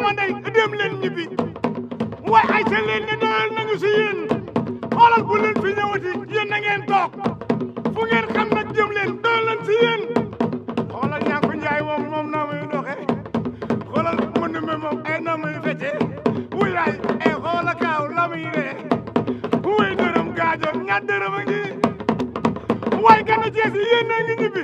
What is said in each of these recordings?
sama ndey dem leen ñibbi waaye ay sa leen ne doyal nañu si yéen xoolal bu leen fi ñëwati yéen na ngeen toog fu ngeen xam nag jëm leen doyal nañ si yéen xoolal Ñanku Njaay moom naa muy doxee xoolal Mandumbe moom ay naa muy feccee wuyaay ay xoola kaaw la muy ree wuy dërëm gaajo ñaar dërëm a ngi waaye gana Cees yi yéen na ngi ñibbi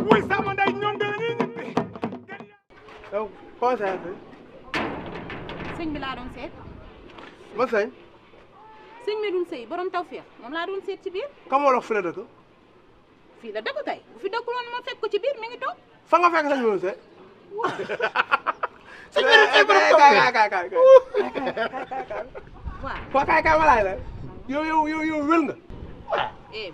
wuy sama ndey ñoom dañuy ñibbi yow conseil sëñ bi laa doon seet. ma sëñ. sëñ Medoune Seye borom tawfeex moom laa doon seet ci biir. kam wolof fi la dëkk. fii la dëkk kay bu fi dëkkul woon ma fekk ko ci biir mi ngi toog. fa nga fekk sëñ Medoune Seye. sëñ Medoune Seye borom tawfeex kaay. waaw. foo kaay ma laaj la yow wél nga.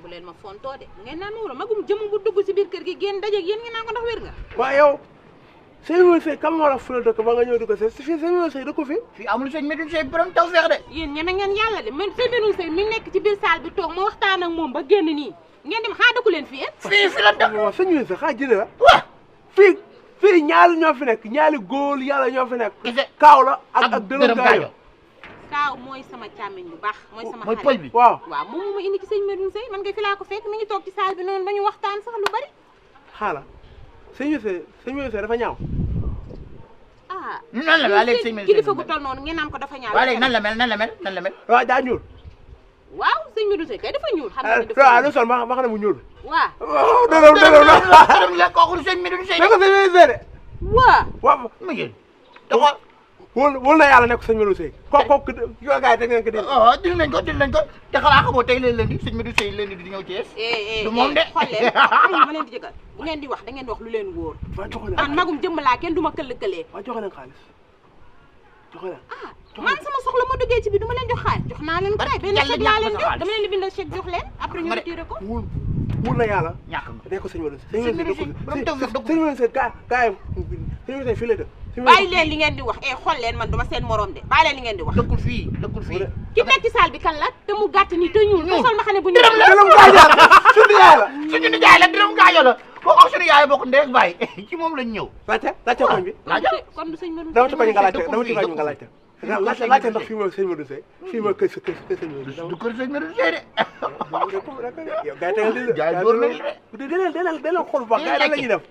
bu leen ma fontoo de ngeen naan ma magum jëm bu dugg ci biir kër gi génn dajeeg yéen ngeen naan ko ndax wér nga. waaw yow. sëñ Medoune Seye kam wolof fi la dëkk ba nga ñëw di ko seet si fii sëñ Medoune Seye dëkku fi. fii amul sëñ Medoune Seye borom tawfeex de. yéen ñeme ngeen yàlla de man sëñ Medoune Seye mi nekk ci biir salle bi toog ma waxtaan ak moom ba génn nii ngeen dem xaa dëkku leen fi yéen. fii la dëkk. waaw sëñ Medoune Seye xaa jëlee la. waaw. fii ñaari ñoo fi nekk ñaari góor yàlla ñoo fi nekk. gis kaaw la ak dërëm gaajo. kaaw mooy sama càmmiñ bu baax mooy sama mooy xarit. pël bi. waaw moom ma indi ci sëñ Medoune Seye man nga fi laa ko fekk mi ngi toog ci salle bi noonu ba ñu waxtaan sax lu bari. xaala sëñ Medoune Seye dafa ñaaw. nan la mel léegi sëñ Medoune Seye kilifa gu toll noonu ngeen naan ko dafa ñaaw. waaw léegi nan la mel. waaw daa ñuul. waaw sëñ Medoune Seye kay dafa ñuul. xam nga dafa waaw lu sol ma xam ne mu ñuul. waaw. dërëm la kooku sëñ Medoune Seye. ne ko sëñ Medoune Seye de. waaw. mu ngi dafa. wóol na yàlla nekk sëñ Medoune Seye. kooku yoo gars yi teg ngeen ko dégg. dil nañ ko te xanaa xamoo tey leen di sëñ Medoune Seye leen di ñëw Thiès. du moom de. xool leen xam nga ma leen di jëgal bu ngeen di wax da ngeen di wax lu leen wóor. waaw joxe na man magum jëmm laa kenn du ma këll-këlee. waaw joxe na xaalis joxe na. man sama soxla ma duggee ci bi du ma leen jox xaalis jox naa leen ko tey benn chèque laa leen jox dama leen di bindal chèque jox leen après ñu retiré ko. wóor na yàlla. ñàkk nga ne ko sëñ Medoune sëñ Medoune Seye borom tawfeex dëgg. sëñ Medoune Seye kaay sëñ Medoune Seye fii la dëkk. bàyyi leen li ngeen di wax xool leen man duma seen morom de bàyyi leen li ngeen di wax. dëkkul fii. ki nekk ci salle bi kan la te mu gàtt nii te ñuul te sol ma xam ne bu ñu. dërëm la dërëm gaajo suñu yaay la. suñu nijaay la dërëm gaajo la boo ko suñu yaay bokk ndey ak baay ci moom lañ ñëw. laajte koñ bi. kon du sëñ Medoune dama ci koñ nga laajte dëkkul fii nga laajte. laajte ndax fii mooy sëñ Medoune Seye fii mooy kër sëñ Medoune Seye. du kër sëñ Medoune Seye de. yow gars yi tegal jaay door nañ de. dinañ xool bu baax gars yi la ñuy def.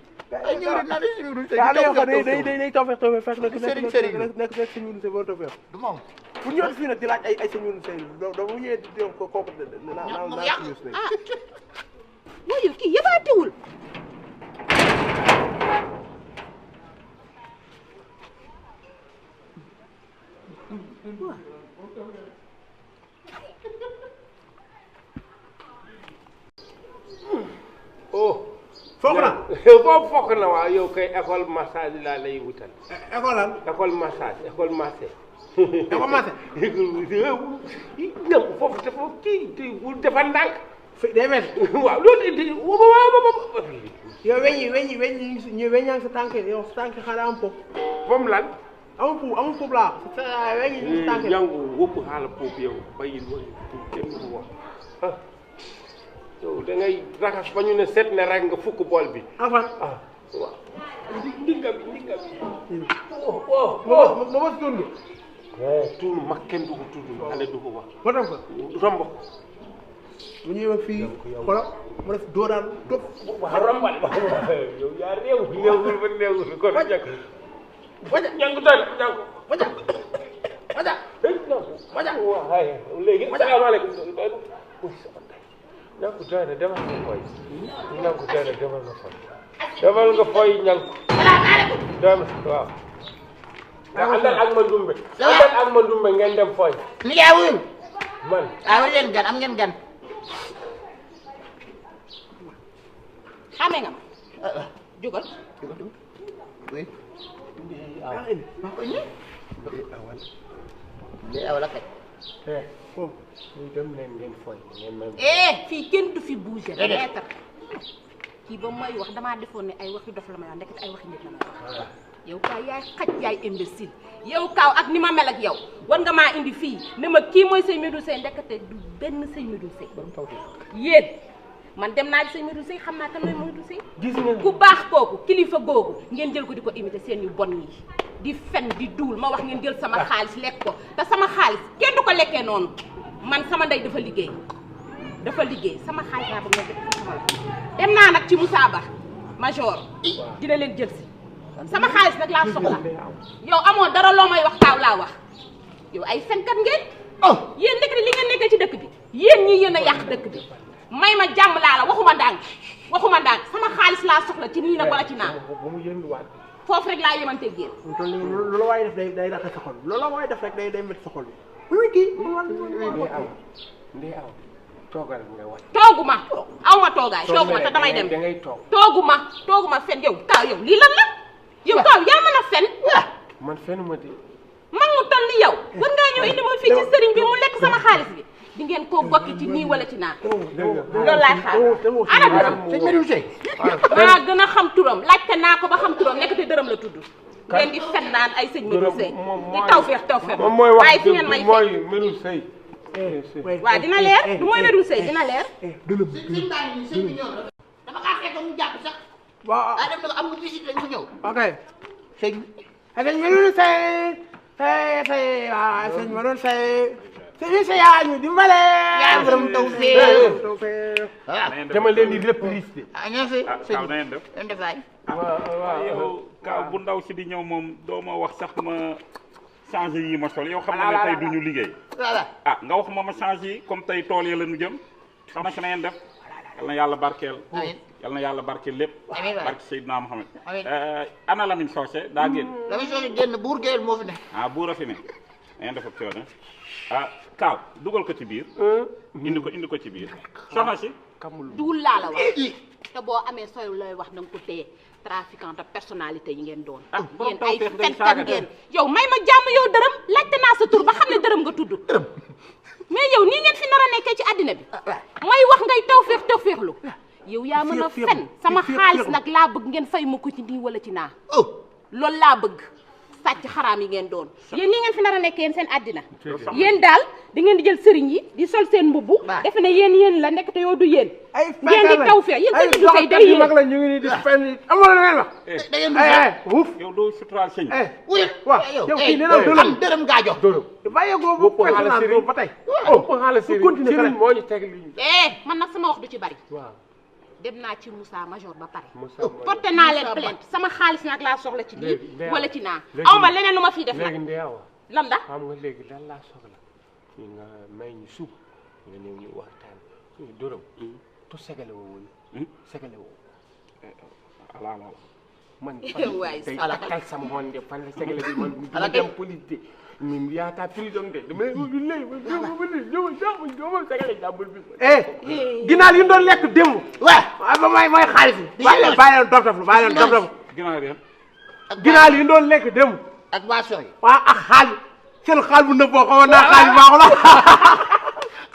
ay ñëw rek naa ne sëñ Medoune Seye yaa di ngi tawfeex day tawfeex fekk nekk Sëriñ Sëriñ nekk sëñ Medoune Seye boo tawfeex. du moom. bu ñëw fii nag di laaj ay sëñ Medoune Seye doo bu ñëwee di ko kooku mooy kii yëbaatewul. fokk na boobu fokk na waaw yow kay école massage laa lay wutal. école lan école massage école massé. école massé. ñëw foofu dafa kii dafa ndànk. day métti. waaw loolu it waaw. yow weñ yaa ngi sa tànk yow sa tànk xanaa am foofu. comme lan. amul foofu laa sa weñ yi sa tànk. ñangu wëpp xaala foofu yow bàyyil wala kenn du ko wax. yow da ngay raxas ba ñu ne set ne rek nga fukk bool bi. afan waaw. ndinga bi. ma ma tund. tuunu mag kenn du ko tudd xale du ko wax. ma dem ko. romb ko. mu ñëwee fii xoolal ma def doodaan topp. waaw rombal yow yaa réew ba néewul kon njëkk. waja ñangu doy la ñangu. waja. waaw léegi asalaamaaleykum. ñangu doy na demal nga fooy. ñangu doy na demal nga fooy. demal nga fooy ñangu. demal waaw. àndal ak ma ndumbe ngeen dem fooy. nijaay wuyul. man waaw leen gan am ngeen gan. xamee nga ma. jógal. oui. yaa indi. lii awal kay. ñu dem leen ngeen fooy. fii kenn du fi bouger. lettre kii ba may wax damaa defoon ne ay waxi dof la may wax ndekete ay waxi nit la may wax. yow Kaaw yaay xaj yaay imbécile yow Kaaw ak ni ma mel ak yow war nga maa indi fii ne ma kii mooy sëñ Medoune Seye ndekete du benn sëñ Medoune Seye. yéen man dem naa ci sëñ Modou Seye xam naa kan mooy Modou Seye gis nga ku baax kooku kilifa googu ngeen jël ko di ko imiter seen yu bon yi di fen di duul ma wax ngeen jël sama xaalis lekk ko te sama xaalis kenn du ko lekkee noonu man sama ndey dafa liggéey sama xaalis laa bëgg ngeen def sama la dem naa nag ci Moussa Ba major dina leen jël si sama xaalis nag laa soxla yow amoo dara loo may wax taaw laa wax yow ay fenkat ngeen yéen nekk li ngeen nekkee ci dëkk bi yéen ñi yéen a yàq dëkk bi may ma jàmm laa la waxuma ndànk sama xaalis laa soxla ci nii nag wala ci naan foofu rek laa yemante génn loolu la waaye def day raxe sa xol loolu la waaye def rek day métti sa xol bi muy kii ndey aw toogal nga wax tooguma aw ma toogaay tooguma te damay dem dangay toog tooguma fen yow kaaw yow lii lan la yow kaaw yaa mën a fen man fenuma de man mu toll ni yow war ngaa ñëw indi ma fii ci sëriñ bi mu lekk sama xaalis bi di ngeen koo gokki ci nii wala ci naan loolu laay xaar ana dërëm sëñ Modou Seye maa gën a xam turam laajte naa ko ba xam turam nekk te dërëm la tudd ngeen di fen naan ay sëñ Modou Seye di tawfeex moom mooy wax waaye fi ngeen may mooy Modou Seye waaw dina leer du mooy Modou Seye dina leer sëñ baa ngi nii sëñ bi ñëw na dama kaa fekk mu jàpp sax waaw dem na ko am nga visite lañ ko ñëw ok sëñ sëñ Modou Seye waaw sëñ Modou Seye sëñ Seye yaa ñu dimbale yaa borom tawfeex dama leen di reprise de ñoo fi Kaaw na ngeen def leen defaay yow Kaaw bu ndaw si di ñëw moom doo ma wax sax ma changé yi ma sol yow xam nga ne tey duñu liggéey ah nga wax ma changé yi comme tey tool ya la ñu jëm xam na ngeen def yal na yàlla barkeel yal na yàlla barkeel lépp barke Seydina Mohamed ana Lamine Socé daa génn Lamine Socé génn buur géwél moo fi ne ah buur a fi ne ngeen def ak coono ah Kaaw dugal ko ci biir indi ko ci biir soxna si duul laa la wax te boo amee sooy looy wax nanga ko téye trafiquant de personnalité yi ngeen doon yéen ay fenkat ngeen yow may ma jàmm yow dërëm laajte naa sa tur ba xam ne dërëm nga tudd mais yow nii ngeen fi nar a nekkee ci àddina bi may wax ngay tawfeexlu yow yaa mën a fen sama xaalis nag laa bëgg ngeen fay ma ko ci nii wala ci naa loolu laa bëgg sàcc xaraam yi ngeen doon yéen nii ngeen fi nar a nekkee yéen seen àddina yéen daal da ngeen di jël sëriñ yi di sol seen mbubbu defe ne yéen la nekk te yow du yéen ngeen di tawfeex yéen sëñ Modou Seye day yéen mag la ñu ngi nii di fen amoo la ngeen wax da ngeen wuf yow doo suturaal sëñ wuy waaw yow kii nee na am dërëm ngaa jox bàyyi ko bu personnel boobu ba tey sëriñ moo ñu teg li man nag sama wax du ci bari dem naa ci Moussa major ba pare porté naa leen plainte sama xaalis nag laa soxla ci lii wala ci naa aw ma leneen lu ma fiy def nag léegi ndeewa lan da xam nga léegi lan laa soxla ñu nga may ñu suuf nga ñëw ñu waxtaan ñu dërëm tu segale woo segale woo ala man waay tey takkal sama woon de fan la segale bi man dama dem police de ñun yaakaar prison de dama segale jàmbur bi ginaar yi ñu doon lekk démb waaw ba may xaalis yi bàyyi leen dof dof ginaar yi ñu doon lekk démb ak boisson yi waaw ak xaalis seen xaal bu nëb boo xamoon naa xaalis baaxu la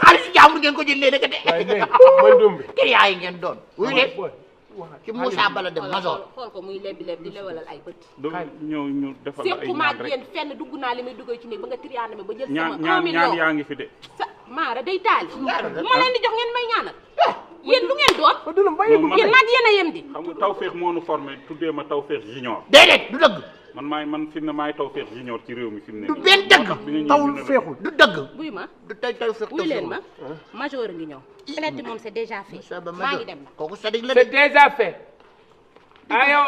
xaalis si jàmbur ngeen ko jëlee rek de man dumbi kër yaa yi ngeen doon wuy leen ci Moussa Bala dem major xool ko muy lebbi di lewalal ay bët do ñëw ñu defal ay séqu maag ñaan rek yéen fenn dugg naa li may duggee ci néeg ba nga triande ma ba jël sama 1 ñaan million yaa ngi fi de sa maara day taali ma leen di jox ngeen may ñaanal yéen lu ngeen doon yéen maag yéen a yem di xam nga Tawfekh moo nu formé tuddee ma Tawfekh junior déedéet du dëgg man fi mu ne maay Tawfekh junior ci réew mi fi mu ne du benn dëgg Tawfeexul du dëgg buy ma du tey Tawfekh wuy leen ma major ngi ñëw plainte moom c'est déjà fait maa ngi dem na kooku sadik la c'est déjà fait yow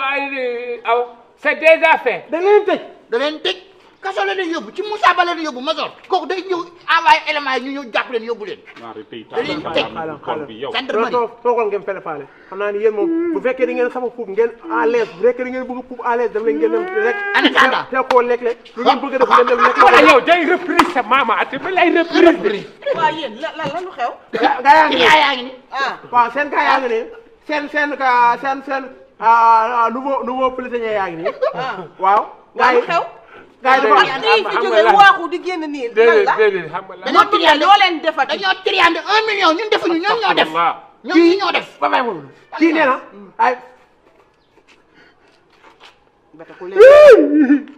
aw c'est déjà fait da leen tëj da leen tëj kaso la leen yóbbu ci Moussa Bala leen yóbbu major kooku day ñëw envoyé élément yi ñu ñëw jàpp leen yóbbu leen ñaari tey dañuy teg xol bi yow gendarmerie toogal ngeen fele faale xam naa ni yéen moom bu fekkee da ngeen sama puub ngeen à l'aise bu fekkee da ngeen bëgg puub à l'aise daf leen ngeen dem rek en attendant te koo lekk-lekk lu ngeen bëgg a def ngeen dem lekk wala yow day reprise sa maama ate ba lay reprise waaw yéen lan lu xew. gaa yaa ngi nii yaa ngi ni waaw seen gaa yaa ngi nii seen nouveau prisonnier yaa ngi nii waaw gaa yi xew. gaa yi dafa kii fi jógee waaxu di génn nii lan la déedéet xam nga dañoo triandé loo leen defati. dañoo triandé 1 million ñun defuñu ñoom ñoo def ñoom ñi ñoo def ba may moom kii nee na ay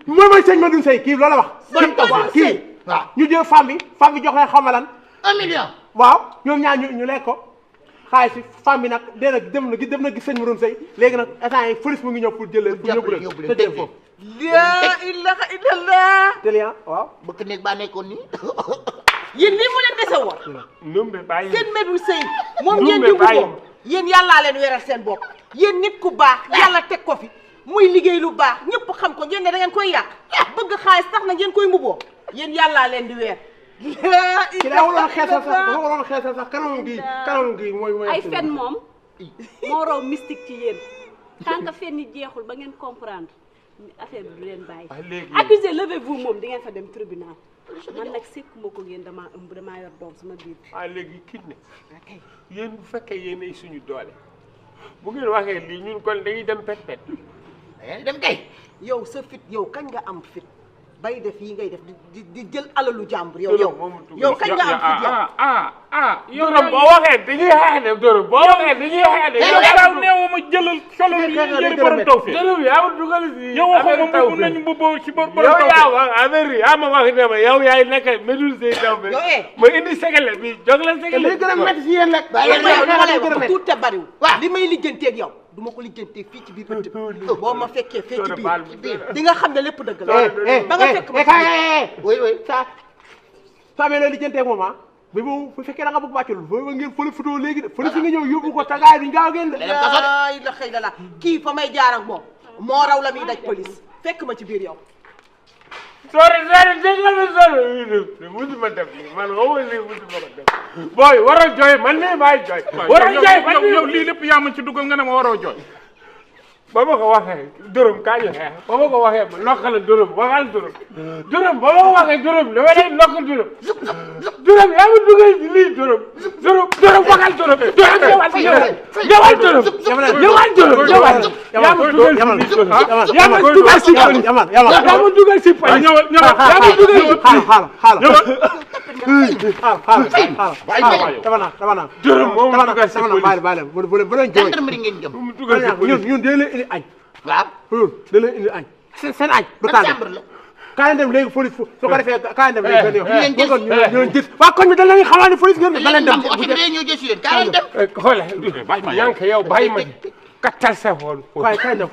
mooy sëñ Modou Seye kii loolu la wax borom taw waaw kii waaw ñu jël femme bi jox leen xaw ma lan 1 million waaw ñoom ñaar ñu lekk ko xaalis si femme bi nag dee nag dem na gis sëñ Maroon Seye léegi nag instant yi police mu ngi ñëw pour jël leen pour yóbbu leen tëj leen foofu. laa ilaha illallah. Téléa waaw. bëgg néeg baa nekkoon nii. yéen lii mu leen dese woon. Ndumbe bàyyi. seen Medoune Seye moom ngeen di wutoo yéen yàllaa leen weral seen bopp yéen nit ku baax yàlla teg ko fi muy liggéey lu baax ñëpp xam ko ngeen ne da ngeen koy yàq bëgg xaalis tax na ngeen koy mbuboo yéen yàllaa leen di weer. ki daa waroon xeesal sax kanam gi mooy ay fen moom moo raw mystique ci yéen tant que fen ni jeexul ba ngeen comprendre affaire bi du leen bàyyi. accusé levez-vous moom di ngeen fa dem tribunal man nag sekkuma ko ngeen damaa ëmb damaa yor doom sama biir bi. léegi Kiné yéen bu fekkee yéenay suñu doole bu ngeen waxee lii ñun kon dañuy dem pet. dem kay. yow sa fit yow kañ nga am fit bay def yi ngay def di jël alalu jàmbur yow kañ nga am fit yow. Doro boo waxee dañuy xeex de Doro boo waxee dañuy xeex de. yow neewu ma jëlal solo yi yëri borom taw fi. Doro bi yaa ma dugal si. yow waxuma mbubb nañu mbubboo ci borom taw fi. yow yaa wax affaire yi yaa ma wax ne ma yow yaay nekk Medoune Seye taw bi. ma indi segale bi jóg la segale. li gën a métti si yéen nag. waaw tuut te bariwul. li may lijjanteeg yow du ma ko lijjanteeg fii ci biir ëtt bi boo ma fekkee fee ci biir di nga xam ne lépp dëgg la. ba nga fekk ma oui saa amee looy lijjanteeg moom ah bu fekkee da nga bëgg wàccul foofu ngeen fële photo léegi de fële si nga ñëw yóbbu ko tagaay duñ gaaw ngeen de. la xëy na la kii fa may jaar ak moom moo raw la muy daj police fekk ma ci biir yow. sori dégg nga ma sori musuma def lii man xaw ma lii musuma ko def booy waroo jooy man mii maay jooy. waroo jooy man yow lii lépp yaa ma ci dugal nga ne ma waroo jooy. ba ma ko waxee dërëm kaa ñu xeex ba ma ko waxee ma nokkal dërëm waxal dërëm ba ma ko waxee dërëm dama lay nokk dërëm yaa ma dugal ci lii dërëm waxal dërëm ñëwal dërëm yaa ma dugal si police yaa ma dugal si police dama naa dërëm moom dugal si police bu leen jooy gendarmerie ngeen jëm. ñun dee leen indi añ. waaw. dee leen indi añ. seen añ. du tànn chambre la. kaay dem léegi police su ko defee kaay dem léegi benn ñu yoon ñu gis waa koñ bi dañ leen xamal ne police ngeen da leen dem. oto bi ñëw jël si leen kaay dem. xoolal yank yow bàyyi ma kattal sa xool. kaay dem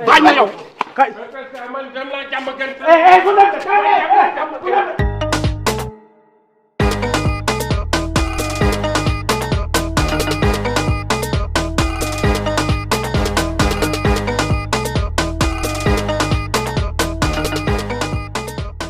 bàyyi ma yow. kaay. man dem naa jàmm gën. fu nekk